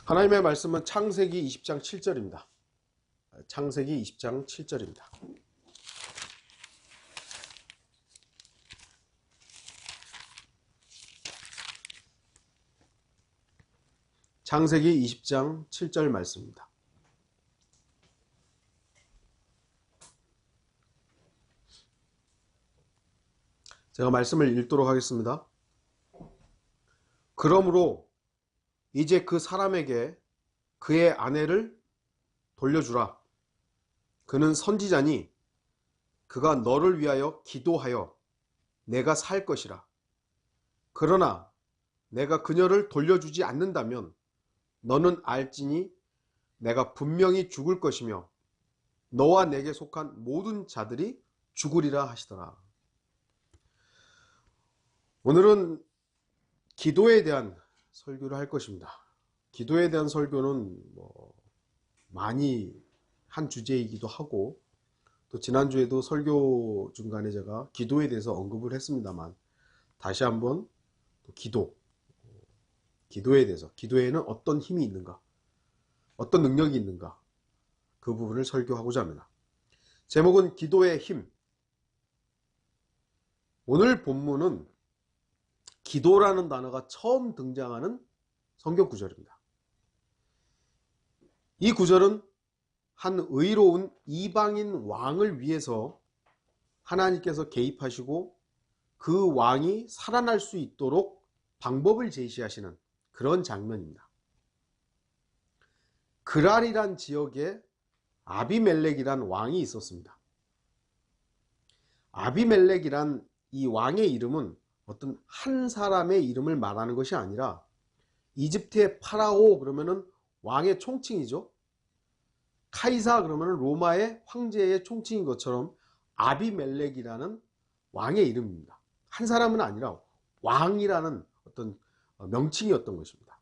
하나님의 말씀은 창세기 20장 7절입니다. 창세기 20장 7절입니다. 창세기 20장 7절 말씀입니다. 제가 말씀을 읽도록 하겠습니다. 그러므로 이제 그 사람에게 그의 아내를 돌려주라. 그는 선지자니 그가 너를 위하여 기도하여 내가 살 것이라. 그러나 내가 그녀를 돌려주지 않는다면 너는 알지니 내가 분명히 죽을 것이며 너와 내게 속한 모든 자들이 죽으리라 하시더라. 오늘은 기도에 대한 설교를 할 것입니다. 기도에 대한 설교는 많이 한 주제이기도 하고, 또 지난주에도 설교 중간에 제가 기도에 대해서 언급을 했습니다만, 다시 한번 기도에 대해서, 기도에는 어떤 힘이 있는가, 어떤 능력이 있는가, 그 부분을 설교하고자 합니다. 제목은 기도의 힘. 오늘 본문은 기도라는 단어가 처음 등장하는 성경 구절입니다. 이 구절은 한 의로운 이방인 왕을 위해서 하나님께서 개입하시고 그 왕이 살아날 수 있도록 방법을 제시하시는 그런 장면입니다. 그랄이란 지역에 아비멜렉이란 왕이 있었습니다. 아비멜렉이란 이 왕의 이름은 어떤 한 사람의 이름을 말하는 것이 아니라 이집트의 파라오 그러면은 왕의 총칭이죠. 카이사 그러면은 로마의 황제의 총칭인 것처럼 아비멜렉이라는 왕의 이름입니다. 한 사람은 아니라 왕이라는 어떤 명칭이었던 것입니다.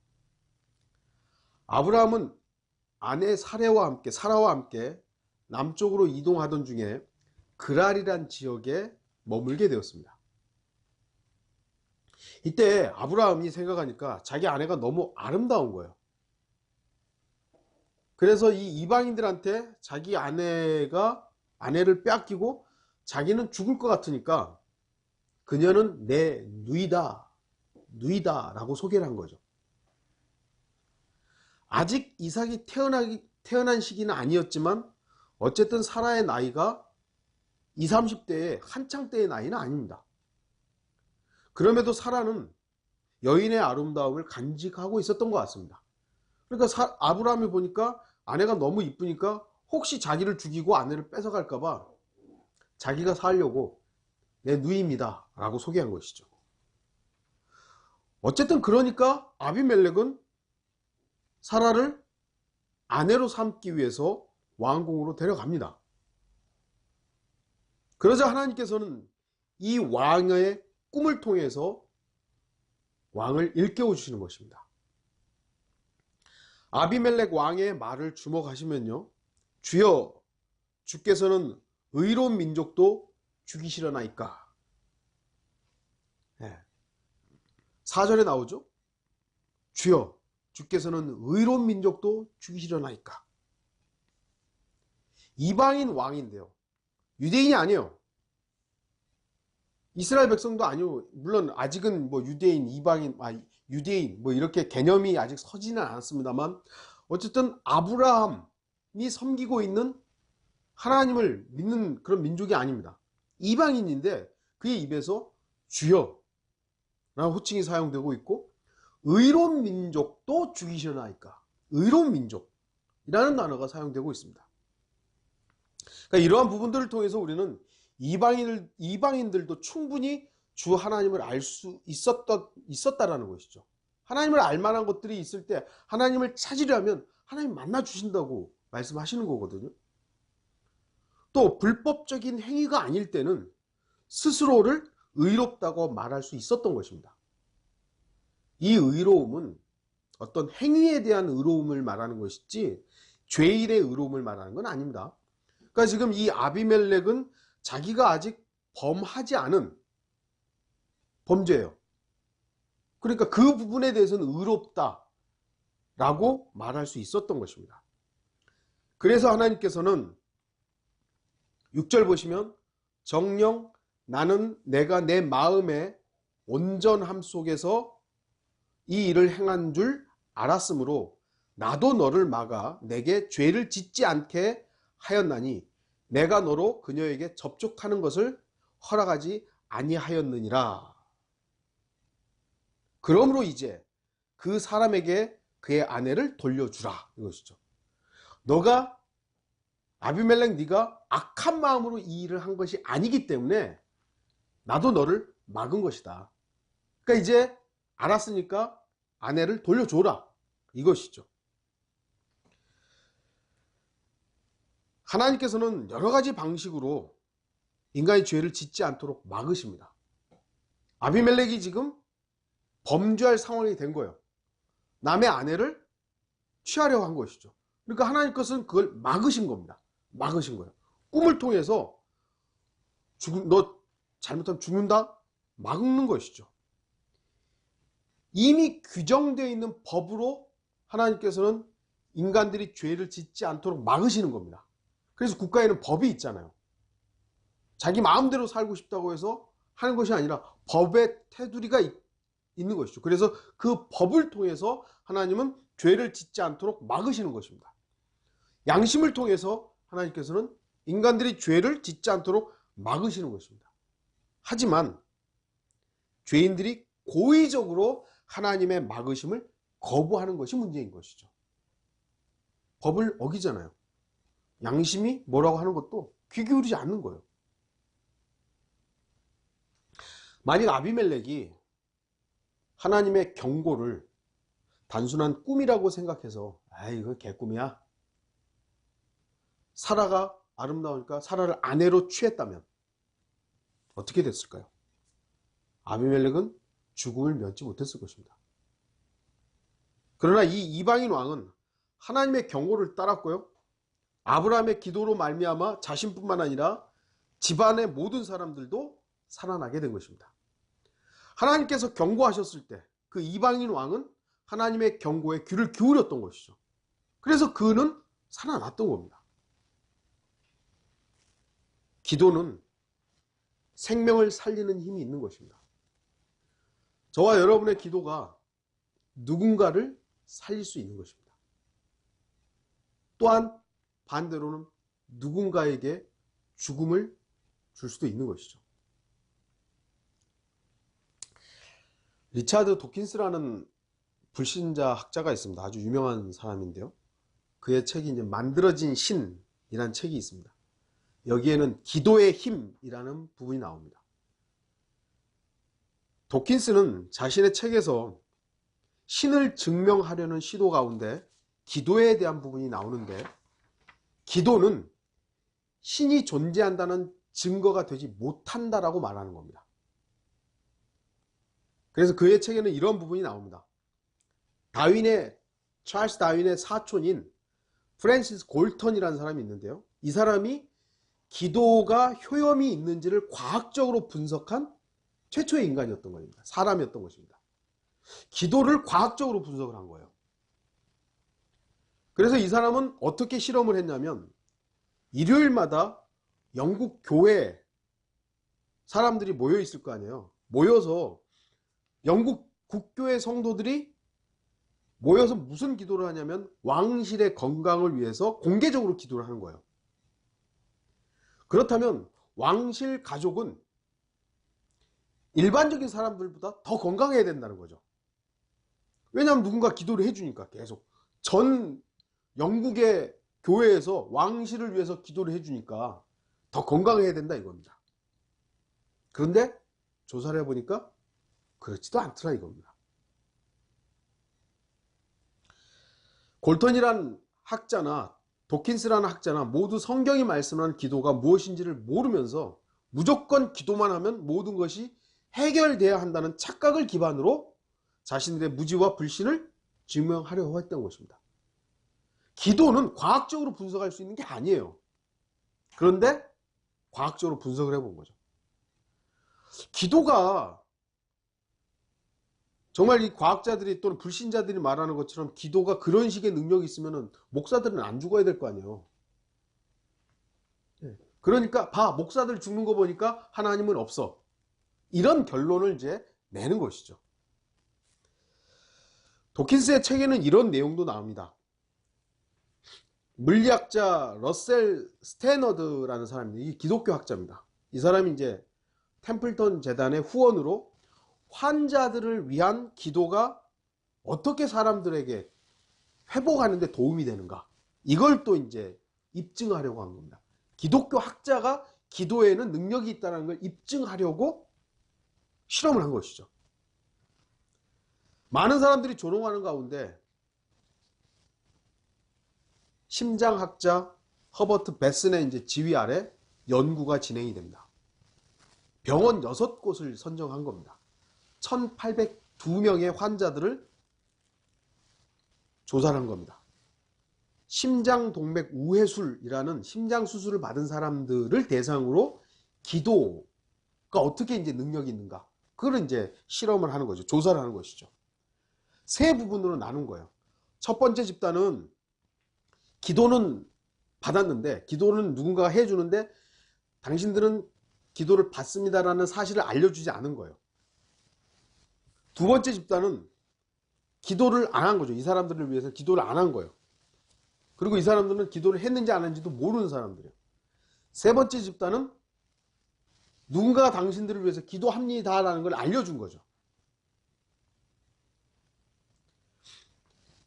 아브라함은 아내 사라와 함께 남쪽으로 이동하던 중에 그랄이란 지역에 머물게 되었습니다. 이때 아브라함이 생각하니까 자기 아내가 너무 아름다운 거예요. 그래서 이 이방인들한테 자기 아내를 빼앗기고 자기는 죽을 것 같으니까 그녀는 내 누이다 라고 소개를 한 거죠. 아직 이삭이 태어난 시기는 아니었지만 어쨌든 사라의 나이가 20, 30대의 한창 때의 나이는 아닙니다. 그럼에도 사라는 여인의 아름다움을 간직하고 있었던 것 같습니다. 그러니까 아브라함이 보니까 아내가 너무 이쁘니까 혹시 자기를 죽이고 아내를 뺏어갈까봐 자기가 살려고 내 누이입니다 라고 소개한 것이죠. 어쨌든 그러니까 아비멜렉은 사라를 아내로 삼기 위해서 왕궁으로 데려갑니다. 그러자 하나님께서는 이 왕의 꿈을 통해서 왕을 일깨워 주시는 것입니다. 아비멜렉 왕의 말을 주목하시면요, 주여 주께서는 의로운 민족도 죽이시려나이까. 4절에 나오죠. 주여 주께서는 의로운 민족도 죽이시려나이까. 이방인 왕인데요, 유대인이 아니에요. 이스라엘 백성도 아니고, 물론 아직은 유대인, 이방인, 유대인 이렇게 개념이 아직 서지는 않았습니다만, 어쨌든 아브라함이 섬기고 있는 하나님을 믿는 그런 민족이 아닙니다. 이방인인데 그의 입에서 주여 라는 호칭이 사용되고 있고, 의로운 민족도 죽이시려나이까. 의로운 민족이라는 단어가 사용되고 있습니다. 그러니까 이러한 부분들을 통해서 우리는 이방인들도 충분히 주 하나님을 알 수 있었다라는 것이죠. 하나님을 알 만한 것들이 있을 때 하나님을 찾으려면 하나님 만나 주신다고 말씀하시는 거거든요. 또 불법적인 행위가 아닐 때는 스스로를 의롭다고 말할 수 있었던 것입니다. 이 의로움은 어떤 행위에 대한 의로움을 말하는 것이지 죄일의 의로움을 말하는 건 아닙니다. 그러니까 지금 이 아비멜렉은 자기가 아직 범하지 않은 범죄예요. 그러니까 그 부분에 대해서는 의롭다, 라고 말할 수 있었던 것입니다. 그래서 하나님께서는 6절 보시면 정녕 나는 내가 내 마음의 온전함 속에서 이 일을 행한 줄 알았으므로 나도 너를 막아 내게 죄를 짓지 않게 하였나니 내가 너로 그녀에게 접촉하는 것을 허락하지 아니하였느니라. 그러므로 이제 그 사람에게 그의 아내를 돌려주라 이것이죠. 너가 아비멜렉 네가 악한 마음으로 이 일을 한 것이 아니기 때문에 나도 너를 막은 것이다. 그러니까 이제 알았으니까 아내를 돌려줘라 이것이죠. 하나님께서는 여러 가지 방식으로 인간이 죄를 짓지 않도록 막으십니다. 아비멜렉이 지금 범죄할 상황이 된 거예요. 남의 아내를 취하려고 한 것이죠. 그러니까 하나님께서는 그걸 막으신 겁니다. 막으신 거예요. 꿈을 통해서 너 잘못하면 죽는다? 막는 것이죠. 이미 규정되어 있는 법으로 하나님께서는 인간들이 죄를 짓지 않도록 막으시는 겁니다. 그래서 국가에는 법이 있잖아요. 자기 마음대로 살고 싶다고 해서 하는 것이 아니라 법의 테두리가 있는 것이죠. 그래서 그 법을 통해서 하나님은 죄를 짓지 않도록 막으시는 것입니다. 양심을 통해서 하나님께서는 인간들이 죄를 짓지 않도록 막으시는 것입니다. 하지만 죄인들이 고의적으로 하나님의 막으심을 거부하는 것이 문제인 것이죠. 법을 어기잖아요. 양심이 뭐라고 하는 것도 귀 기울이지 않는 거예요. 만약 아비멜렉이 하나님의 경고를 단순한 꿈이라고 생각해서 이거 개꿈이야. 사라가 아름다우니까 사라를 아내로 취했다면 어떻게 됐을까요? 아비멜렉은 죽음을 면치 못했을 것입니다. 그러나 이 이방인 왕은 하나님의 경고를 따랐고요. 아브라함의 기도로 말미암아 자신뿐만 아니라 집안의 모든 사람들도 살아나게 된 것입니다. 하나님께서 경고하셨을 때 그 이방인 왕은 하나님의 경고에 귀를 기울였던 것이죠. 그래서 그는 살아났던 겁니다. 기도는 생명을 살리는 힘이 있는 것입니다. 저와 여러분의 기도가 누군가를 살릴 수 있는 것입니다. 또한 반대로는 누군가에게 죽음을 줄 수도 있는 것이죠. 리차드 도킨스라는 불신자 학자가 있습니다. 아주 유명한 사람인데요. 그의 책이 이제 만들어진 신이라는 책이 있습니다. 여기에는 기도의 힘이라는 부분이 나옵니다. 도킨스는 자신의 책에서 신을 증명하려는 시도 가운데 기도에 대한 부분이 나오는데, 기도는 신이 존재한다는 증거가 되지 못한다라고 말하는 겁니다. 그래서 그의 책에는 이런 부분이 나옵니다. 찰스 다윈의 사촌인 프랜시스 골턴이라는 사람이 있는데요. 이 사람이 기도가 효험이 있는지를 과학적으로 분석한 최초의 인간이었던 겁니다. 사람이었던 것입니다. 기도를 과학적으로 분석을 한 거예요. 그래서 이 사람은 어떻게 실험을 했냐면, 일요일마다 영국 교회 사람들이 모여 있을 거 아니에요. 모여서 영국 국교의 성도들이 모여서 무슨 기도를 하냐면 왕실의 건강을 위해서 공개적으로 기도를 하는 거예요. 그렇다면 왕실 가족은 일반적인 사람들보다 더 건강해야 된다는 거죠. 왜냐하면 누군가 기도를 해주니까. 계속 전 영국의 교회에서 왕실을 위해서 기도를 해주니까 더 건강해야 된다 이겁니다. 그런데 조사를 해보니까 그렇지도 않더라 이겁니다. 골턴이란 학자나 도킨스라는 학자나 모두 성경이 말씀하는 기도가 무엇인지를 모르면서 무조건 기도만 하면 모든 것이 해결돼야 한다는 착각을 기반으로 자신들의 무지와 불신을 증명하려고 했던 것입니다. 기도는 과학적으로 분석할 수 있는 게 아니에요. 그런데 과학적으로 분석을 해본 거죠. 기도가 정말 이 과학자들이 또는 불신자들이 말하는 것처럼 기도가 그런 식의 능력이 있으면 목사들은 안 죽어야 될 거 아니에요. 그러니까 목사들 죽는 거 보니까 하나님은 없어. 이런 결론을 이제 내는 것이죠. 도킨스의 책에는 이런 내용도 나옵니다. 물리학자 러셀 스태너드라는 사람입니다. 이 기독교 학자입니다. 이 사람이 이제 템플턴 재단의 후원으로 환자들을 위한 기도가 어떻게 사람들에게 회복하는 데 도움이 되는가, 이걸 또 이제 입증하려고 한 겁니다. 기독교 학자가 기도에는 능력이 있다는 걸 입증하려고 실험을 한 것이죠. 많은 사람들이 조롱하는 가운데 심장학자 허버트 베슨의 이제 지휘 아래 연구가 진행이 됩니다. 병원 6곳을 선정한 겁니다. 1802명의 환자들을 조사를 한 겁니다. 심장동맥 우회술이라는 심장 수술을 받은 사람들을 대상으로 기도가 어떻게 이제 능력이 있는가, 그걸 이제 실험을 하는 거죠. 조사를 하는 것이죠. 세 부분으로 나눈 거예요. 첫 번째 집단은 기도는 받았는데, 기도는 누군가가 해주는데 당신들은 기도를 받습니다라는 사실을 알려주지 않은 거예요. 두 번째 집단은 기도를 안 한 거죠. 이 사람들을 위해서 기도를 안 한 거예요. 그리고 이 사람들은 기도를 했는지 안 했는지도 모르는 사람들이에요. 세 번째 집단은 누군가가 당신들을 위해서 기도합니다라는 걸 알려준 거죠.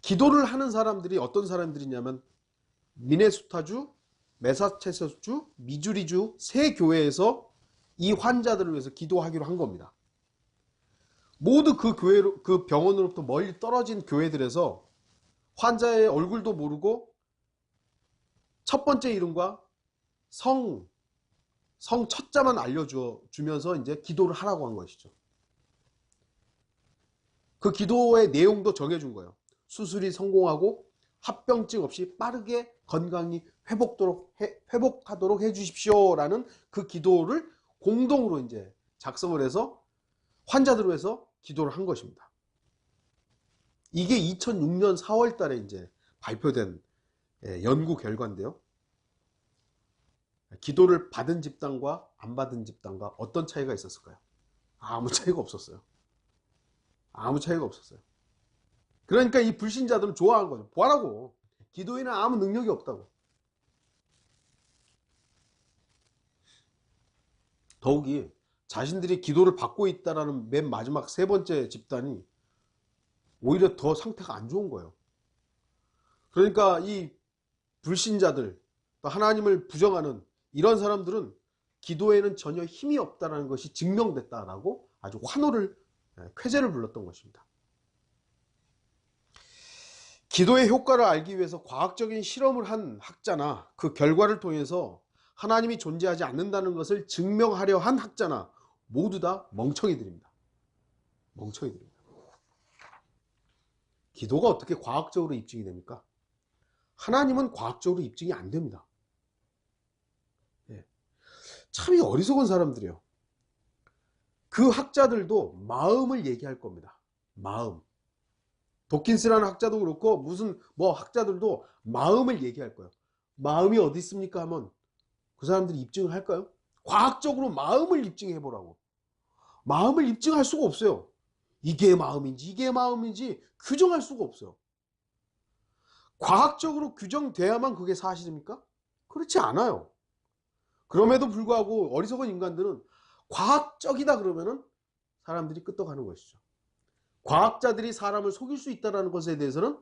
기도를 하는 사람들이 어떤 사람들이냐면 미네소타주, 매사추세츠주, 미주리주 세 교회에서 이 환자들을 위해서 기도하기로 한 겁니다. 모두 그 병원으로부터 멀리 떨어진 교회들에서 환자의 얼굴도 모르고 첫 번째 이름과 성 첫자만 알려주면서 이제 기도를 하라고 한 것이죠. 그 기도의 내용도 정해준 거예요. 수술이 성공하고 합병증 없이 빠르게 건강이 회복하도록 해주십시오라는 그 기도를 공동으로 이제 작성을 해서 환자들을 위해서 기도를 한 것입니다. 이게 2006년 4월 달에 이제 발표된 연구 결과인데요. 기도를 받은 집단과 안 받은 집단과 어떤 차이가 있었을까요? 아무 차이가 없었어요. 아무 차이가 없었어요. 그러니까 이 불신자들은 좋아한 거죠. 뭐하라고? 기도에는 아무 능력이 없다고. 더욱이 자신들이 기도를 받고 있다라는 맨 마지막 세 번째 집단이 오히려 더 상태가 안 좋은 거예요. 그러니까 이 불신자들, 또 하나님을 부정하는 이런 사람들은 기도에는 전혀 힘이 없다는 것이 증명됐다라고 아주 환호를, 쾌재를 불렀던 것입니다. 기도의 효과를 알기 위해서 과학적인 실험을 한 학자나 그 결과를 통해서 하나님이 존재하지 않는다는 것을 증명하려 한 학자나 모두 다 멍청이들입니다. 멍청이들입니다. 기도가 어떻게 과학적으로 입증이 됩니까? 하나님은 과학적으로 입증이 안 됩니다. 참 어리석은 사람들이에요. 그 학자들도 마음을 얘기할 겁니다. 마음. 도킨스라는 학자도 그렇고 무슨 학자들도 마음을 얘기할 거예요. 마음이 어디 있습니까 하면 그 사람들이 입증을 할까요? 과학적으로 마음을 입증해 보라고. 마음을 입증할 수가 없어요. 이게 마음인지 규정할 수가 없어요. 과학적으로 규정돼야만 그게 사실입니까? 그렇지 않아요. 그럼에도 불구하고 어리석은 인간들은 과학적이다 그러면은 사람들이 끄떡하는 것이죠. 과학자들이 사람을 속일 수 있다는 것에 대해서는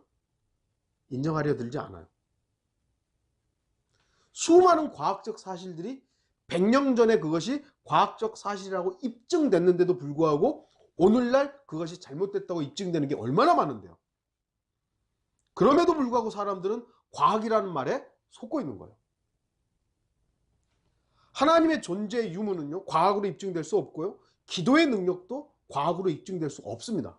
인정하려 들지 않아요. 수많은 과학적 사실들이 100년 전에 그것이 과학적 사실이라고 입증됐는데도 불구하고 오늘날 그것이 잘못됐다고 입증되는 게 얼마나 많은데요. 그럼에도 불구하고 사람들은 과학이라는 말에 속고 있는 거예요. 하나님의 존재의 유무는요, 과학으로 입증될 수 없고요. 기도의 능력도 과학으로 입증될 수 없습니다.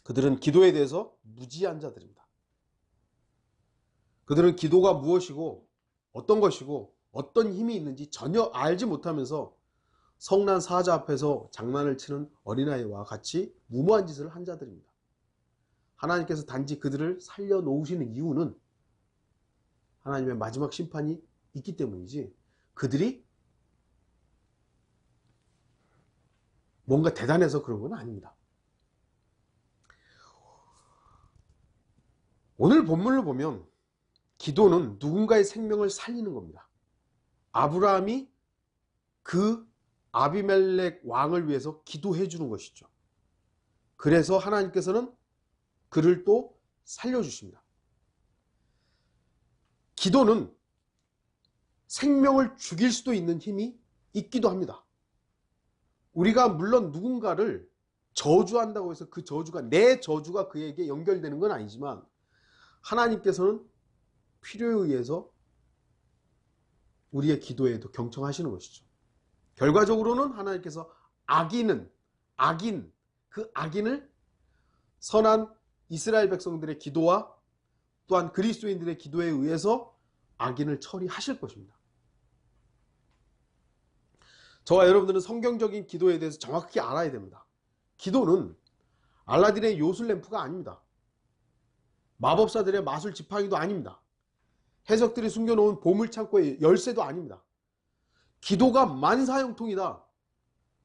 그들은 기도에 대해서 무지한 자들입니다. 그들은 기도가 무엇이고 어떤 것이고 어떤 힘이 있는지 전혀 알지 못하면서 성난 사자 앞에서 장난을 치는 어린아이와 같이 무모한 짓을 한 자들입니다. 하나님께서 단지 그들을 살려놓으시는 이유는 하나님의 마지막 심판이 있기 때문이지, 그들이 뭔가 대단해서 그런 건 아닙니다. 오늘 본문을 보면 기도는 누군가의 생명을 살리는 겁니다. 아브라함이 그 아비멜렉 왕을 위해서 기도해 주는 것이죠. 그래서 하나님께서는 그를 또 살려주십니다. 기도는 생명을 죽일 수도 있는 힘이 있기도 합니다. 우리가 물론 누군가를 저주한다고 해서 그 저주가, 내 저주가 그에게 연결되는 건 아니지만, 하나님께서는 필요에 의해서 우리의 기도에도 경청하시는 것이죠. 결과적으로는 하나님께서 그 악인을 선한 이스라엘 백성들의 기도와 또한 그리스도인들의 기도에 의해서 악인을 처리하실 것입니다. 저와 여러분들은 성경적인 기도에 대해서 정확히 알아야 됩니다. 기도는 알라딘의 요술램프가 아닙니다. 마법사들의 마술 지팡이도 아닙니다. 해석들이 숨겨놓은 보물창고의 열쇠도 아닙니다. 기도가 만사형통이다.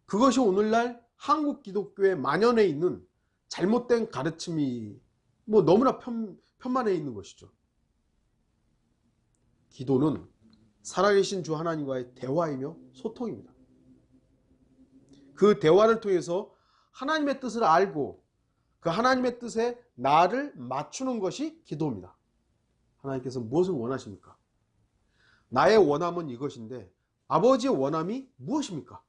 그것이 오늘날 한국 기독교에 만연해 있는 잘못된 가르침이 너무나 편만해 있는 것이죠. 기도는 살아계신 주 하나님과의 대화이며 소통입니다. 그 대화를 통해서 하나님의 뜻을 알고 그 하나님의 뜻에 나를 맞추는 것이 기도입니다. 하나님께서 무엇을 원하십니까? 나의 원함은 이것인데 아버지의 원함이 무엇입니까?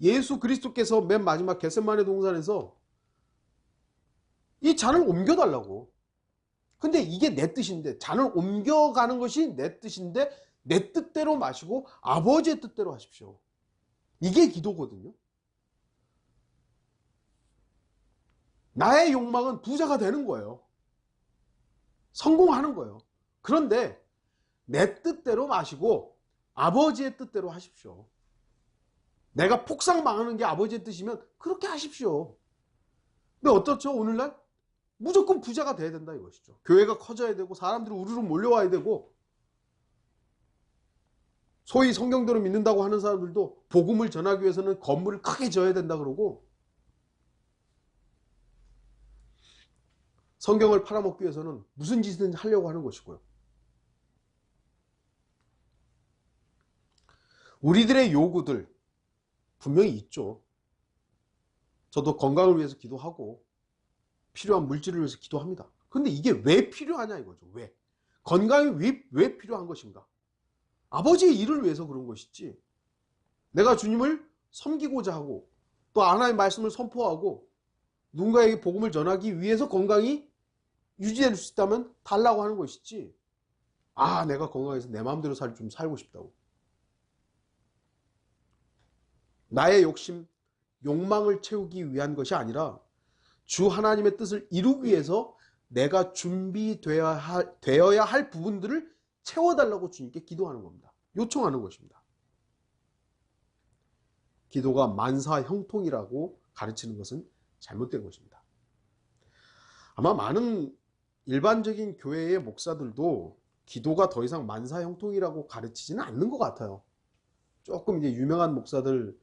예수 그리스도께서 맨 마지막 겟세마네 동산에서 이 잔을 옮겨달라고. 근데 이게 내 뜻인데, 잔을 옮겨가는 것이 내 뜻인데 내 뜻대로 마시고 아버지의 뜻대로 하십시오. 이게 기도거든요. 나의 욕망은 부자가 되는 거예요. 성공하는 거예요. 그런데 내 뜻대로 마시고 아버지의 뜻대로 하십시오. 내가 폭삭 망하는 게 아버지의 뜻이면 그렇게 하십시오. 근데 어떻죠? 오늘날 무조건 부자가 돼야 된다 이것이죠. 교회가 커져야 되고 사람들이 우르르 몰려와야 되고, 소위 성경대로 믿는다고 하는 사람들도 복음을 전하기 위해서는 건물을 크게 지어야 된다 그러고, 성경을 팔아먹기 위해서는 무슨 짓이든지 하려고 하는 것이고요. 우리들의 요구들 분명히 있죠. 저도 건강을 위해서 기도하고 필요한 물질을 위해서 기도합니다. 근데 이게 왜 필요하냐 이거죠. 왜? 건강이 왜 필요한 것인가? 아버지의 일을 위해서 그런 것이지, 내가 주님을 섬기고자 하고 또 하나님의 말씀을 선포하고 누군가에게 복음을 전하기 위해서 건강이 유지될 수 있다면 달라고 하는 것이지, 내가 건강해서 내 마음대로 좀 살고 싶다고. 나의 욕심, 욕망을 채우기 위한 것이 아니라 주 하나님의 뜻을 이루기 위해서 내가 준비되어야 할 부분들을 채워달라고 주님께 기도하는 겁니다. 요청하는 것입니다. 기도가 만사형통이라고 가르치는 것은 잘못된 것입니다. 아마 많은 일반적인 교회의 목사들도 기도가 더 이상 만사형통이라고 가르치지는 않는 것 같아요. 조금 이제 유명한 목사들,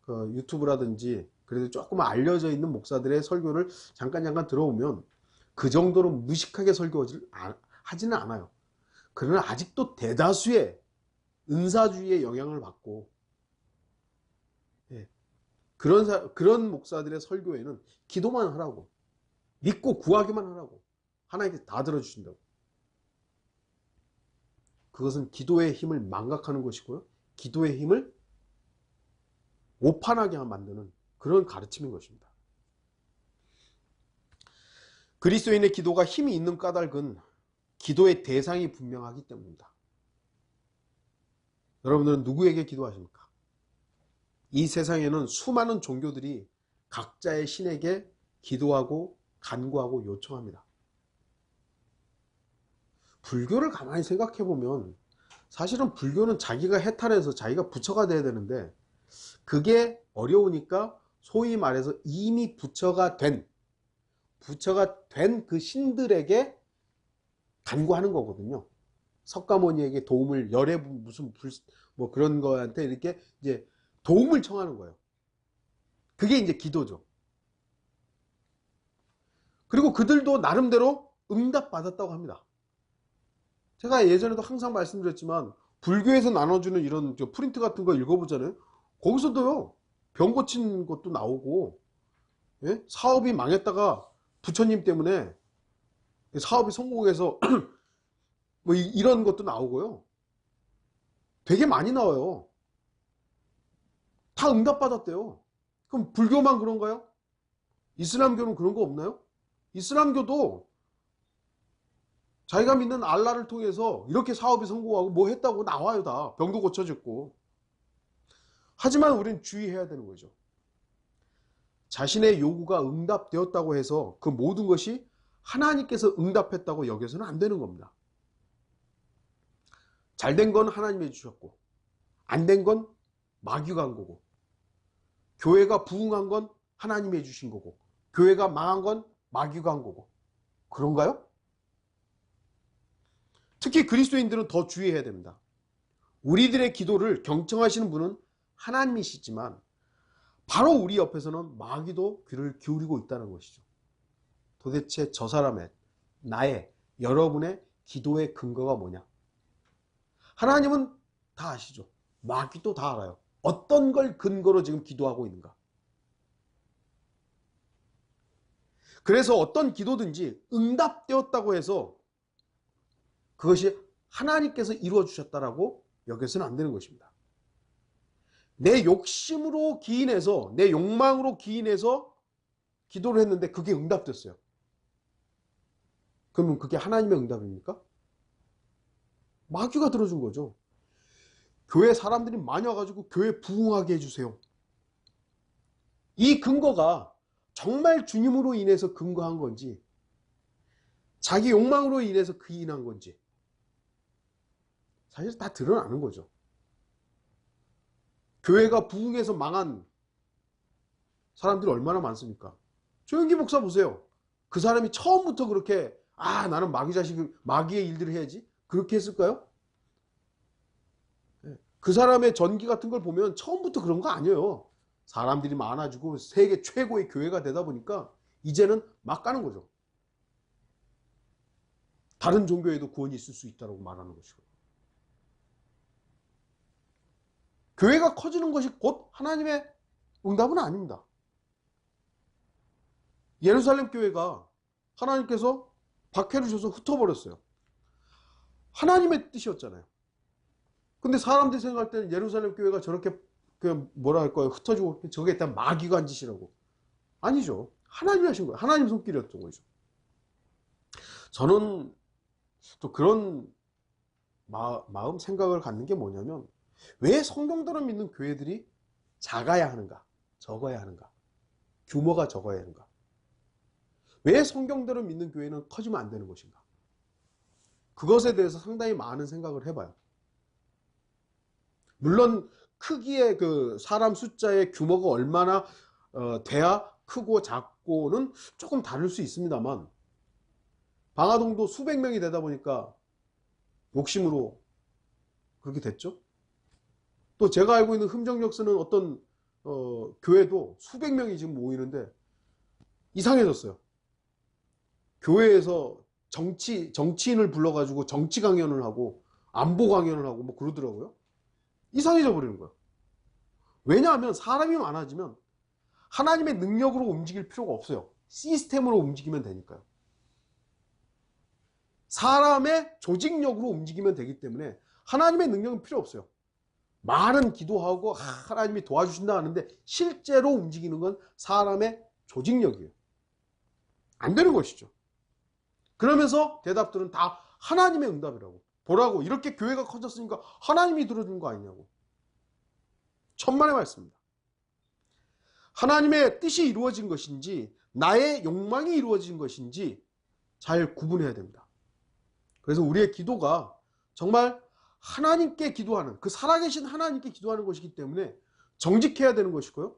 유튜브라든지 그래도 조금 알려져 있는 목사들의 설교를 잠깐 들어보면 그 정도로 무식하게 하지는 않아요. 그러나 아직도 대다수의 은사주의의 영향을 받고, 그런 목사들의 설교에는 기도만 하라고, 믿고 구하기만 하라고, 하나님께서 다 들어주신다고. 그것은 기도의 힘을 망각하는 것이고요, 기도의 힘을 오판하게 만드는 그런 가르침인 것입니다. 그리스도인의 기도가 힘이 있는 까닭은 기도의 대상이 분명하기 때문입니다. 여러분들은 누구에게 기도하십니까? 이 세상에는 수많은 종교들이 각자의 신에게 기도하고 간구하고 요청합니다. 불교를 가만히 생각해 보면 사실은 불교는 자기가 해탈해서 자기가 부처가 돼야 되는데 그게 어려우니까 소위 말해서 이미 부처가 된 그 신들에게 간구하는 거거든요. 석가모니에게 도움을 무슨 뭐 그런 거한테 이렇게 이제 도움을 청하는 거예요. 그게 이제 기도죠. 그리고 그들도 나름대로 응답받았다고 합니다. 제가 예전에도 항상 말씀드렸지만 불교에서 나눠주는 이런 프린트 같은 거 읽어보잖아요. 거기서도요, 병 고친 것도 나오고, 예? 사업이 망했다가 부처님 때문에 사업이 성공해서 뭐 이런 것도 나오고요. 되게 많이 나와요. 다 응답받았대요. 그럼 불교만 그런가요? 이슬람교는 그런 거 없나요? 이슬람교도 자기가 믿는 알라를 통해서 이렇게 사업이 성공하고 뭐 했다고 나와요. 다 병도 고쳐졌고. 하지만 우리는 주의해야 되는 거죠. 자신의 요구가 응답되었다고 해서 그 모든 것이 하나님께서 응답했다고 여겨서는 안 되는 겁니다. 잘된 건 하나님이 해주셨고, 안 된 건 마귀가 한 거고, 교회가 부흥한 건 하나님이 해주신 거고, 교회가 망한 건 마귀가 한 거고. 그런가요? 특히 그리스도인들은 더 주의해야 됩니다. 우리들의 기도를 경청하시는 분은 하나님이시지만 바로 우리 옆에서는 마귀도 귀를 기울이고 있다는 것이죠. 도대체 저 사람의, 나의, 여러분의 기도의 근거가 뭐냐? 하나님은 다 아시죠. 마귀도 다 알아요. 어떤 걸 근거로 지금 기도하고 있는가? 그래서 어떤 기도든지 응답되었다고 해서 그것이 하나님께서 이루어 주셨다라고 여겨서는 안 되는 것입니다. 내 욕심으로 기인해서, 내 욕망으로 기인해서 기도를 했는데 그게 응답됐어요. 그러면 그게 하나님의 응답입니까? 마귀가 들어준 거죠. 교회 사람들이 많이 와가지고 교회 부흥하게 해주세요. 이 근거가 정말 주님으로 인해서 근거한 건지, 자기 욕망으로 인해서 기인한 건지, 사실 다 드러나는 거죠. 교회가 부흥해서 망한 사람들이 얼마나 많습니까? 조영기 목사 보세요. 그 사람이 처음부터 그렇게 나는 마귀의 일들을 해야지 그렇게 했을까요? 그 사람의 전기 같은 걸 보면 처음부터 그런 거 아니에요. 사람들이 많아지고 세계 최고의 교회가 되다 보니까 이제는 막 가는 거죠. 다른 종교에도 구원이 있을 수 있다고 말하는 것이고. 교회가 커지는 것이 곧 하나님의 응답은 아닙니다. 예루살렘 교회가 하나님께서 박해를 주셔서 흩어버렸어요. 하나님의 뜻이었잖아요. 근데 사람들이 생각할 때는 예루살렘 교회가 저렇게 뭐라 할까요? 흩어지고 저게 일단 마귀가 한 짓이라고. 아니죠. 하나님이 하신 거예요. 하나님 손길이었던 거죠. 저는 또 그런 마음 생각을 갖는 게 뭐냐면, 왜 성경대로 믿는 교회들이 작아야 하는가? 적어야 하는가? 규모가 적어야 하는가? 왜 성경대로 믿는 교회는 커지면 안 되는 것인가? 그것에 대해서 상당히 많은 생각을 해봐요. 물론 크기의 그 사람 숫자의 규모가 얼마나 돼야 크고 작고는 조금 다를 수 있습니다만, 방화동도 수백 명이 되다 보니까 욕심으로 그렇게 됐죠. 또 제가 알고 있는 흥정역 쓰는 어떤 교회도 수백 명이 지금 모이는데 이상해졌어요. 교회에서 정치인을 불러가지고 정치 강연을 하고 안보 강연을 하고 뭐 그러더라고요. 이상해져 버리는 거예요. 왜냐하면 사람이 많아지면 하나님의 능력으로 움직일 필요가 없어요. 시스템으로 움직이면 되니까요. 사람의 조직력으로 움직이면 되기 때문에 하나님의 능력은 필요 없어요. 말은 기도하고 하나님이 도와주신다 하는데 실제로 움직이는 건 사람의 조직력이에요. 안 되는 것이죠. 그러면서 대답들은 다 하나님의 응답이라고. 보라고, 이렇게 교회가 커졌으니까 하나님이 들어준 거 아니냐고. 천만의 말씀입니다. 하나님의 뜻이 이루어진 것인지 나의 욕망이 이루어진 것인지 잘 구분해야 됩니다. 그래서 우리의 기도가 정말 하나님께 기도하는, 그 살아계신 하나님께 기도하는 것이기 때문에 정직해야 되는 것이고요.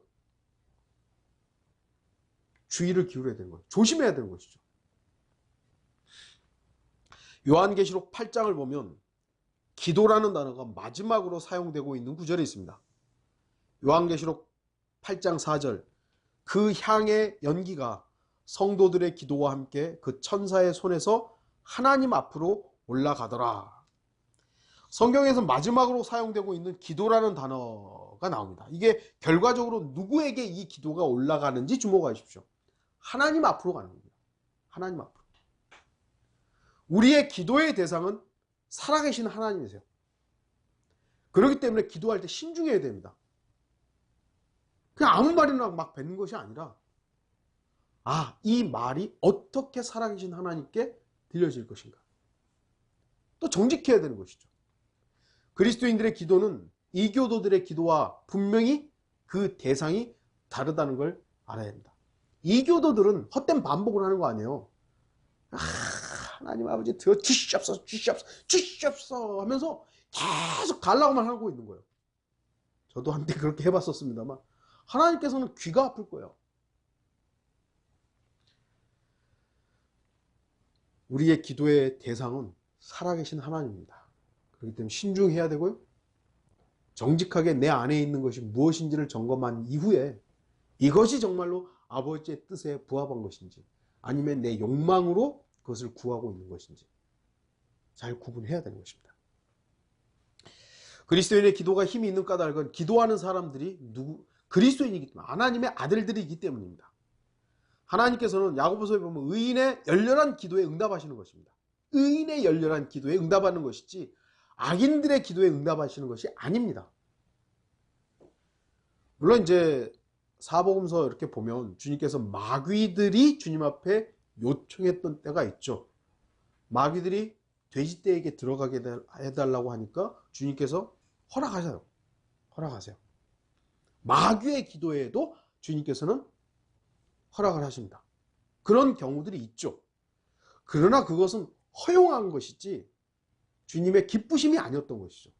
주의를 기울여야 되는 거예요. 조심해야 되는 것이죠. 요한계시록 8장을 보면 기도라는 단어가 마지막으로 사용되고 있는 구절이 있습니다. 요한계시록 8장 4절, 그 향의 연기가 성도들의 기도와 함께 그 천사의 손에서 하나님 앞으로 올라가더라. 성경에서 마지막으로 사용되고 있는 기도라는 단어가 나옵니다. 이게 결과적으로 누구에게 이 기도가 올라가는지 주목하십시오. 하나님 앞으로 가는 겁니다. 하나님 앞으로. 우리의 기도의 대상은 살아계신 하나님이세요. 그렇기 때문에 기도할 때 신중해야 됩니다. 그냥 아무 말이나 막 뱉는 것이 아니라, 이 말이 어떻게 살아계신 하나님께 들려질 것인가. 또 정직해야 되는 것이죠. 그리스도인들의 기도는 이교도들의 기도와 분명히 그 대상이 다르다는 걸 알아야 합니다. 이교도들은 헛된 반복을 하는 거 아니에요. 하나님 아버지 되어 주시옵소서, 주시옵소서, 주시옵소서 하면서 계속 달라고만 하고 있는 거예요. 저도 한때 그렇게 해봤었습니다만 하나님께서는 귀가 아플 거예요. 우리의 기도의 대상은 살아계신 하나님입니다. 그렇기 때문에 신중해야 되고요. 정직하게 내 안에 있는 것이 무엇인지를 점검한 이후에 이것이 정말로 아버지의 뜻에 부합한 것인지 아니면 내 욕망으로 그것을 구하고 있는 것인지 잘 구분해야 되는 것입니다. 그리스도인의 기도가 힘이 있는 까닭은 기도하는 사람들이 그리스도인이기 때문에 하나님의 아들들이기 때문입니다. 하나님께서는 야고보서에 보면 의인의 열렬한 기도에 응답하시는 것입니다. 의인의 열렬한 기도에 응답하는 것이지 악인들의 기도에 응답하시는 것이 아닙니다. 물론 이제 사복음서 이렇게 보면 주님께서 마귀들이 주님 앞에 요청했던 때가 있죠. 마귀들이 돼지떼에게 들어가게 해달라고 하니까 주님께서 허락하세요. 허락하세요. 마귀의 기도에도 주님께서는 허락을 하십니다. 그런 경우들이 있죠. 그러나 그것은 허용한 것이지 주님의 기쁘심이 아니었던 것이죠.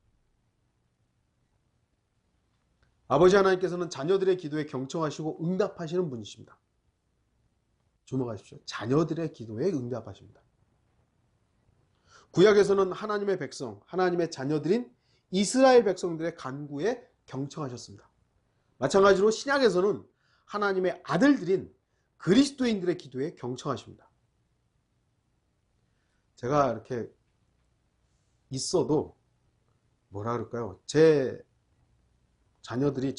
아버지 하나님께서는 자녀들의 기도에 경청하시고 응답하시는 분이십니다. 주목하십시오. 자녀들의 기도에 응답하십니다. 구약에서는 하나님의 백성, 하나님의 자녀들인 이스라엘 백성들의 간구에 경청하셨습니다. 마찬가지로 신약에서는 하나님의 아들들인 그리스도인들의 기도에 경청하십니다. 제가 이렇게 있어도 뭐라 그럴까요? 제 자녀들이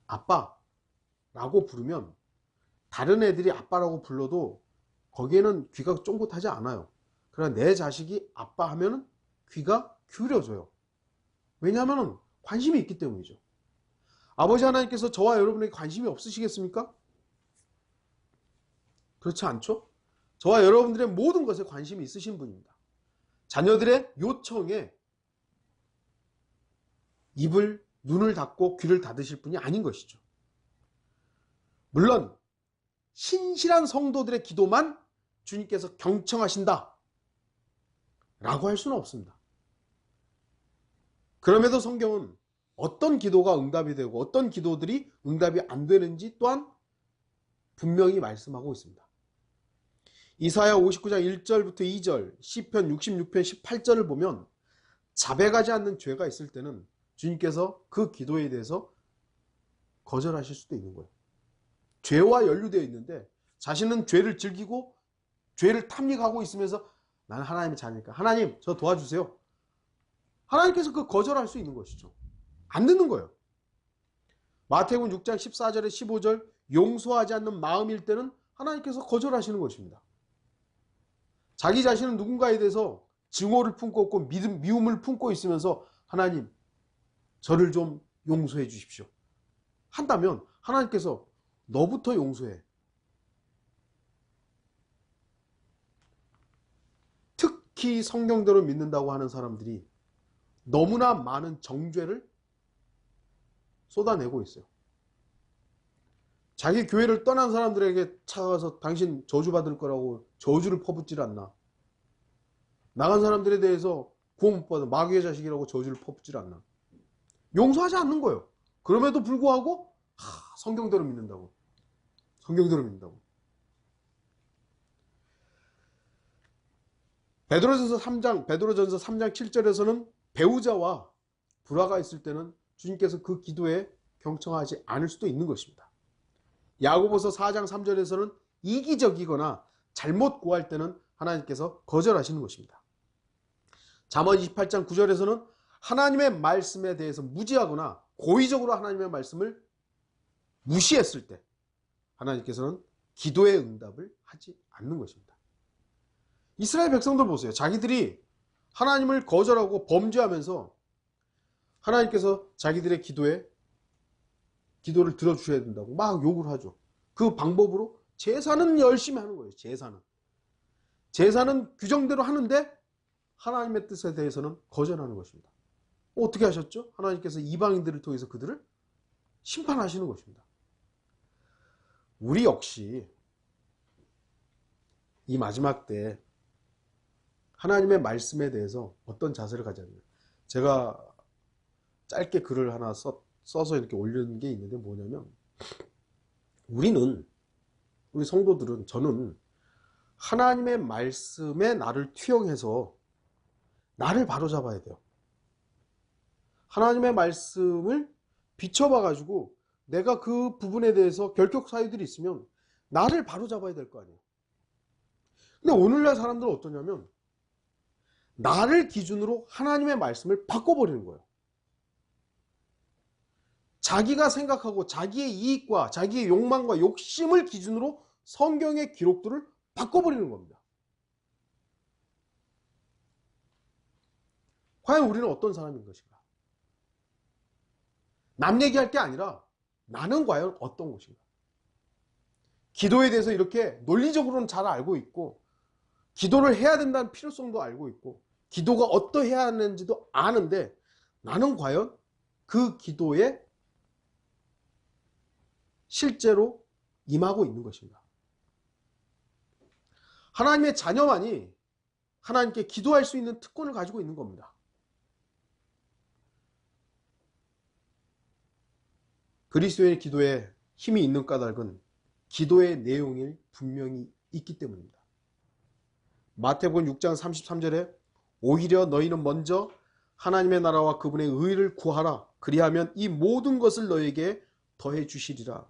아빠라고 부르면 다른 애들이 아빠라고 불러도 거기에는 귀가 쫑긋하지 않아요. 그러나 내 자식이 아빠 하면은 귀가 기울여져요. 왜냐하면 관심이 있기 때문이죠. 아버지 하나님께서 저와 여러분에게 관심이 없으시겠습니까? 그렇지 않죠? 저와 여러분들의 모든 것에 관심이 있으신 분입니다. 자녀들의 요청에 눈을 닫고 귀를 닫으실 분이 아닌 것이죠. 물론 신실한 성도들의 기도만 주님께서 경청하신다 라고 할 수는 없습니다. 그럼에도 성경은 어떤 기도가 응답이 되고 어떤 기도들이 응답이 안 되는지 또한 분명히 말씀하고 있습니다. 이사야 59장 1절부터 2절, 시편 66편 18절을 보면 자백하지 않는 죄가 있을 때는 주님께서 그 기도에 대해서 거절하실 수도 있는 거예요. 죄와 연루되어 있는데 자신은 죄를 즐기고 죄를 탐닉하고 있으면서 나는 하나님의 자녀니까 하나님 저 도와주세요. 하나님께서 그 거절할 수 있는 것이죠. 안 듣는 거예요. 마태복음 6장 14절에 15절 용서하지 않는 마음일 때는 하나님께서 거절하시는 것입니다. 자기 자신은 누군가에 대해서 증오를 품고 있고 미움을 품고 있으면서 하나님 저를 좀 용서해 주십시오 한다면 하나님께서 너부터 용서해. 특히 성경대로 믿는다고 하는 사람들이 너무나 많은 정죄를 쏟아내고 있어요. 자기 교회를 떠난 사람들에게 찾아가서 당신 저주받을 거라고 저주를 퍼붓질 않나. 나간 사람들에 대해서 구원 못 받은 마귀의 자식이라고 저주를 퍼붓질 않나. 용서하지 않는 거예요. 그럼에도 불구하고 성경대로 믿는다고. 성경대로 믿는다고. 베드로전서 3장 7절에서는 배우자와 불화가 있을 때는 주님께서 그 기도에 경청하지 않을 수도 있는 것입니다. 야고보서 4장 3절에서는 이기적이거나 잘못 구할 때는 하나님께서 거절하시는 것입니다. 잠언 28장 9절에서는 하나님의 말씀에 대해서 무지하거나 고의적으로 하나님의 말씀을 무시했을 때 하나님께서는 기도의 응답을 하지 않는 것입니다. 이스라엘 백성들 보세요. 자기들이 하나님을 거절하고 범죄하면서 하나님께서 자기들의 기도를 들어주셔야 된다고 막 욕을 하죠. 그 방법으로 제사는 열심히 하는 거예요. 제사는 규정대로 하는데 하나님의 뜻에 대해서는 거절하는 것입니다. 어떻게 하셨죠? 하나님께서 이방인들을 통해서 그들을 심판하시는 것입니다. 우리 역시 이 마지막 때 하나님의 말씀에 대해서 어떤 자세를 가져야 돼요? 제가 짧게 글을 하나 써서 이렇게 올리는 게 있는데 뭐냐면, 우리 성도들은, 저는 하나님의 말씀에 나를 투영해서 나를 바로잡아야 돼요. 하나님의 말씀을 비춰봐 가지고 내가 그 부분에 대해서 결격 사유들이 있으면 나를 바로잡아야 될 거 아니에요. 근데 오늘날 사람들은 어떠냐면 나를 기준으로 하나님의 말씀을 바꿔버리는 거예요. 자기가 생각하고 자기의 이익과 자기의 욕망과 욕심을 기준으로 성경의 기록들을 바꿔버리는 겁니다. 과연 우리는 어떤 사람인 것인가? 남 얘기할 게 아니라 나는 과연 어떤 것인가? 기도에 대해서 이렇게 논리적으로는 잘 알고 있고, 기도를 해야 된다는 필요성도 알고 있고, 기도가 어떠해야 하는지도 아는데, 나는 과연 그 기도에 실제로 임하고 있는 것인가? 하나님의 자녀만이 하나님께 기도할 수 있는 특권을 가지고 있는 겁니다. 그리스도의 기도에 힘이 있는 까닭은 기도의 내용이 분명히 있기 때문입니다. 마태복음 6장 33절에 오히려 너희는 먼저 하나님의 나라와 그분의 의를 구하라. 그리하면 이 모든 것을 너에게 더해 주시리라.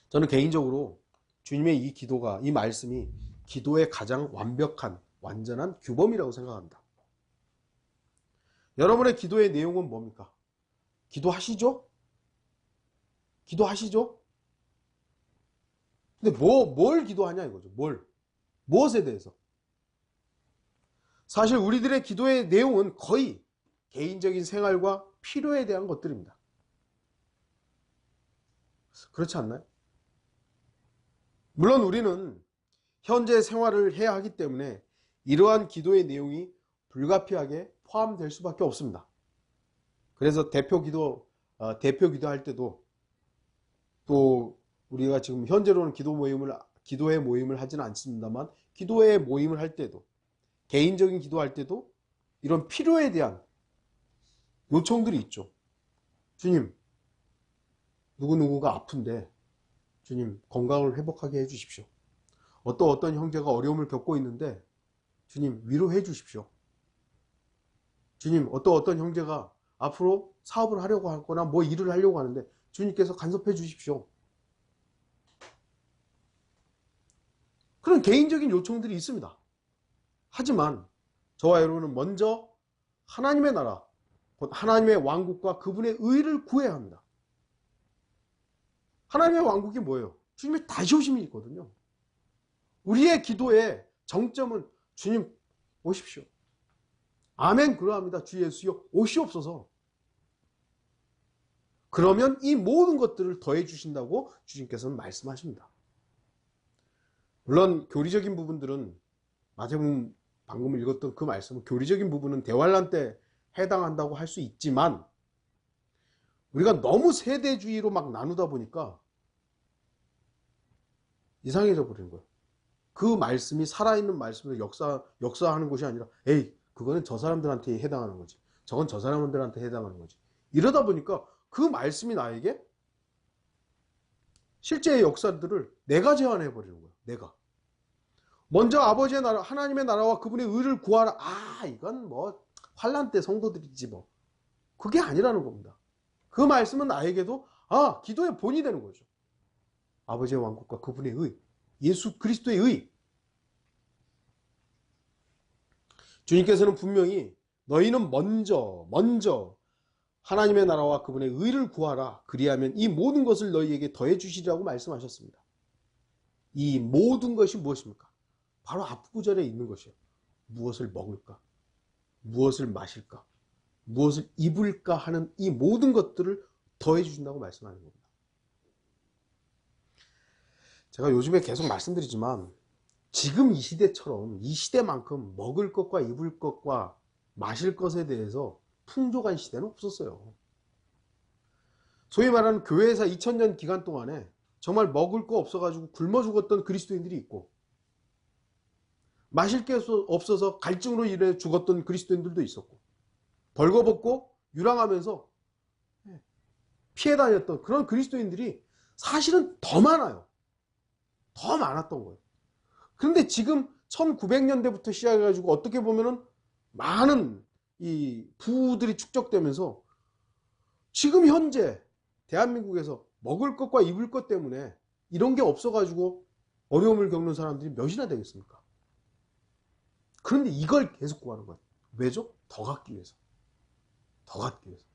저는 개인적으로 주님의 이 기도가, 이 말씀이 기도의 가장 완벽한, 완전한 규범이라고 생각합니다. 여러분의 기도의 내용은 뭡니까? 기도하시죠? 기도하시죠? 근데 뭘 기도하냐 이거죠. 무엇에 대해서? 사실 우리들의 기도의 내용은 거의 개인적인 생활과 필요에 대한 것들입니다. 그렇지 않나요? 물론 우리는 현재 생활을 해야 하기 때문에 이러한 기도의 내용이 불가피하게 포함될 수밖에 없습니다. 그래서 대표 기도할 때도, 또 우리가 지금 현재로는 기도회 모임을 하지는 않습니다만, 기도회 모임을 할 때도, 개인적인 기도할 때도 이런 필요에 대한 요청들이 있죠. 주님, 누구누구가 아픈데 주님 건강을 회복하게 해주십시오. 어떤 형제가 어려움을 겪고 있는데 주님 위로해 주십시오. 주님, 어떤 형제가 앞으로 사업을 하려고 하거나 뭐 일을 하려고 하는데 주님께서 간섭해 주십시오. 그런 개인적인 요청들이 있습니다. 하지만 저와 여러분은 먼저 하나님의 나라, 곧 하나님의 왕국과 그분의 의를 구해야 합니다. 하나님의 왕국이 뭐예요? 주님의 다시 오심이 있거든요. 우리의 기도의 정점은 주님 오십시오. 아멘, 그러합니다. 주 예수여 오시옵소서. 그러면 이 모든 것들을 더해 주신다고 주님께서는 말씀하십니다. 물론 교리적인 부분들은, 마태복음 방금 읽었던 그 말씀은 교리적인 부분은 대환란 때 해당한다고 할 수 있지만, 우리가 너무 세대주의로 막 나누다 보니까 이상해져 버리는 거예요. 그 말씀이 살아있는 말씀으로 역사하는 것이 아니라, 에이, 그거는 저 사람들한테 해당하는 거지, 저건 저 사람들한테 해당하는 거지. 이러다 보니까 그 말씀이 나에게 실제의 역사들을 내가 제안해 버리는 거예요. 내가. 먼저 아버지의 나라, 하나님의 나라와 그분의 의를 구하라. 이건 뭐 환난 때 성도들이지 뭐. 그게 아니라는 겁니다. 그 말씀은 나에게도 기도의 본이 되는 거죠. 아버지의 왕국과 그분의 의, 예수 그리스도의 의. 주님께서는 분명히 너희는 먼저 하나님의 나라와 그분의 의를 구하라. 그리하면 이 모든 것을 너희에게 더해 주시리라고 말씀하셨습니다. 이 모든 것이 무엇입니까? 바로 앞구절에 있는 것이에요. 무엇을 먹을까? 무엇을 마실까? 무엇을 입을까 하는 이 모든 것들을 더해 주신다고 말씀하는 겁니다. 제가 요즘에 계속 말씀드리지만 지금 이 시대처럼 이 시대만큼 먹을 것과 입을 것과 마실 것에 대해서 풍족한 시대는 없었어요. 소위 말하는 교회에서 2000년 기간 동안에 정말 먹을 거 없어가지고 굶어 죽었던 그리스도인들이 있고, 마실 게 없어서 갈증으로 인해 죽었던 그리스도인들도 있었고, 벌거벗고 유랑하면서 피해 다녔던 그런 그리스도인들이 사실은 더 많아요. 더 많았던 거예요. 그런데 지금 1900년대부터 시작해가지고 어떻게 보면은 많은 이 부들이 축적되면서 지금 현재 대한민국에서 먹을 것과 입을 것 때문에 이런 게 없어가지고 어려움을 겪는 사람들이 몇이나 되겠습니까? 그런데 이걸 계속 구하는 거예요. 왜죠? 더 갖기 위해서. 더 갖기 위해서.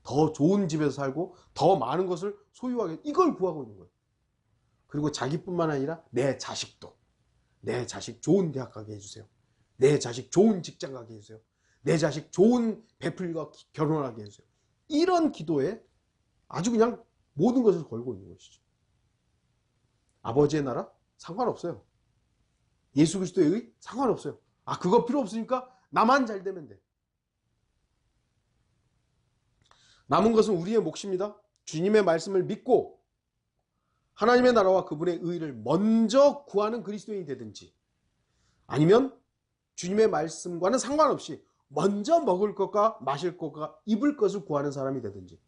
더 좋은 집에서 살고 더 많은 것을 소유하게, 이걸 구하고 있는 거예요. 그리고 자기뿐만 아니라 내 자식도, 내 자식 좋은 대학 가게 해주세요. 내 자식 좋은 직장 가게 해주세요. 내 자식 좋은 배필과 결혼하게 해주세요. 이런 기도에 아주 그냥 모든 것을 걸고 있는 것이죠. 아버지의 나라? 상관없어요. 예수 그리스도의 의? 상관없어요. 그거 필요 없으니까 나만 잘 되면 돼. 남은 것은 우리의 몫입니다. 주님의 말씀을 믿고 하나님의 나라와 그분의 의를 먼저 구하는 그리스도인이 되든지, 아니면 주님의 말씀과는 상관없이 먼저 먹을 것과 마실 것과 입을 것을 구하는 사람이 되든지,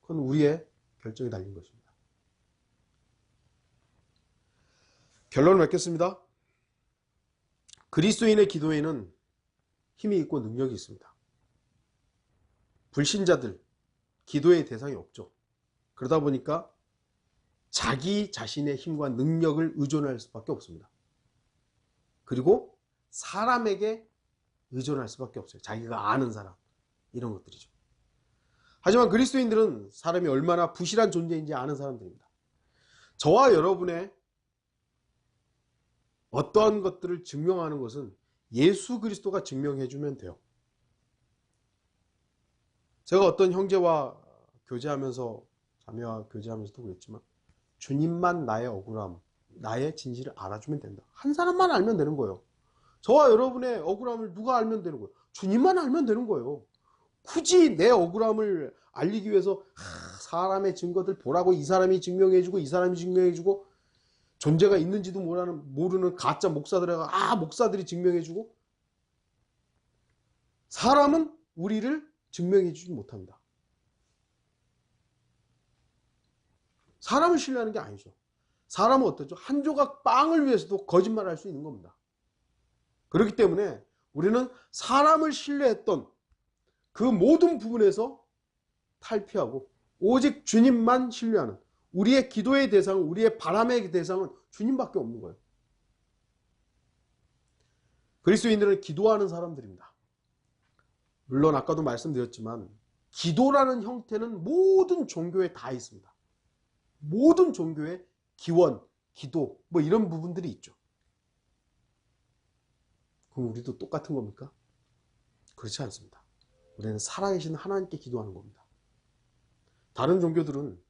그건 우리의 결정이 달린 것입니다. 결론을 맺겠습니다. 그리스도인의 기도에는 힘이 있고 능력이 있습니다. 불신자들 기도의 대상이 없죠. 그러다 보니까 자기 자신의 힘과 능력을 의존할 수밖에 없습니다. 그리고 사람에게 의존할 수밖에 없어요. 자기가 아는 사람, 이런 것들이죠. 하지만 그리스도인들은 사람이 얼마나 부실한 존재인지 아는 사람들입니다. 저와 여러분의 어떠한 것들을 증명하는 것은 예수 그리스도가 증명해 주면 돼요. 제가 어떤 형제와 교제하면서, 자매와 교제하면서도 그랬지만, 주님만 나의 억울함, 나의 진실을 알아주면 된다. 한 사람만 알면 되는 거예요. 저와 여러분의 억울함을 누가 알면 되는 거예요? 주님만 알면 되는 거예요. 굳이 내 억울함을 알리기 위해서 사람의 증거들 보라고, 이 사람이 증명해주고 이 사람이 증명해주고, 존재가 있는지도 모르는 가짜 목사들이 증명해주고, 사람은 우리를 증명해주지 못합니다. 사람을 신뢰하는 게 아니죠. 사람은 어떠죠? 한 조각 빵을 위해서도 거짓말할 수 있는 겁니다. 그렇기 때문에 우리는 사람을 신뢰했던 그 모든 부분에서 탈피하고 오직 주님만 신뢰하는, 우리의 기도의 대상은, 우리의 바람의 대상은 주님밖에 없는 거예요. 그리스도인들은 기도하는 사람들입니다. 물론 아까도 말씀드렸지만 기도라는 형태는 모든 종교에 다 있습니다. 모든 종교에 기원, 기도 뭐 이런 부분들이 있죠. 그럼 우리도 똑같은 겁니까? 그렇지 않습니다. 우리는 살아계신 하나님께 기도하는 겁니다. 다른 종교들은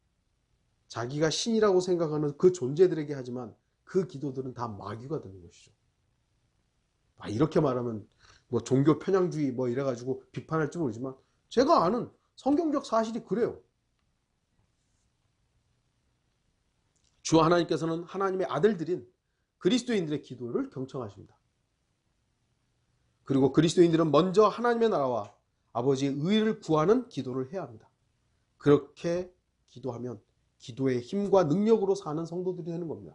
자기가 신이라고 생각하는 그 존재들에게 하지만 그 기도들은 다 마귀가 되는 것이죠. 이렇게 말하면 뭐 종교 편향주의 뭐 이래가지고 비판할지 모르지만 제가 아는 성경적 사실이 그래요. 주 하나님께서는 하나님의 아들들인 그리스도인들의 기도를 경청하십니다. 그리고 그리스도인들은 먼저 하나님의 나라와 아버지의 의를 구하는 기도를 해야 합니다. 그렇게 기도하면 기도의 힘과 능력으로 사는 성도들이 되는 겁니다.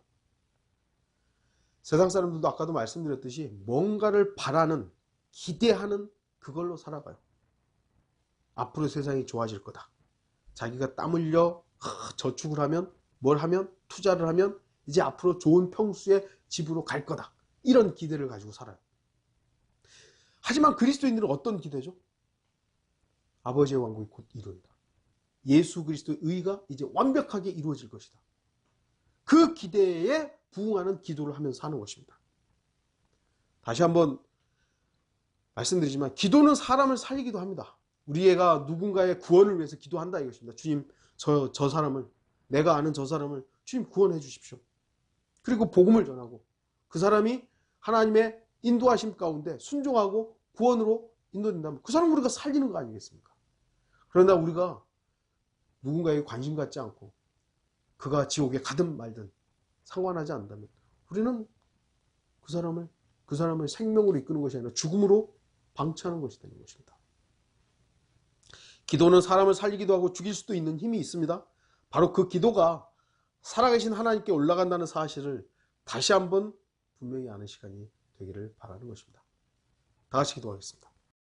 세상 사람들도 아까도 말씀드렸듯이 뭔가를 바라는, 기대하는 그걸로 살아가요. 앞으로 세상이 좋아질 거다. 자기가 땀 흘려 저축을 하면, 뭘 하면, 투자를 하면 이제 앞으로 좋은 평수의 집으로 갈 거다. 이런 기대를 가지고 살아요. 하지만 그리스도인들은 어떤 기대죠? 아버지의 왕국이 곧 이룬다. 예수 그리스도의 의가 이제 완벽하게 이루어질 것이다. 그 기대에 부응하는 기도를 하면서 사는 것입니다. 다시 한번 말씀드리지만 기도는 사람을 살리기도 합니다. 우리 애가 누군가의 구원을 위해서 기도한다 이것입니다. 주님, 저 사람을, 내가 아는 저 사람을 주님 구원해 주십시오. 그리고 복음을 전하고 그 사람이 하나님의 인도하심 가운데 순종하고 구원으로 인도된다면 그 사람을 우리가 살리는 거 아니겠습니까? 그러나 우리가 누군가에게 관심 갖지 않고 그가 지옥에 가든 말든 상관하지 않는다면 우리는 그 사람을 생명으로 이끄는 것이 아니라 죽음으로 방치하는 것이 되는 것입니다. 기도는 사람을 살리기도 하고 죽일 수도 있는 힘이 있습니다. 바로 그 기도가 살아계신 하나님께 올라간다는 사실을 다시 한번 분명히 아는 시간이 되기를 바라는 것입니다. 다 같이 기도하겠습니다.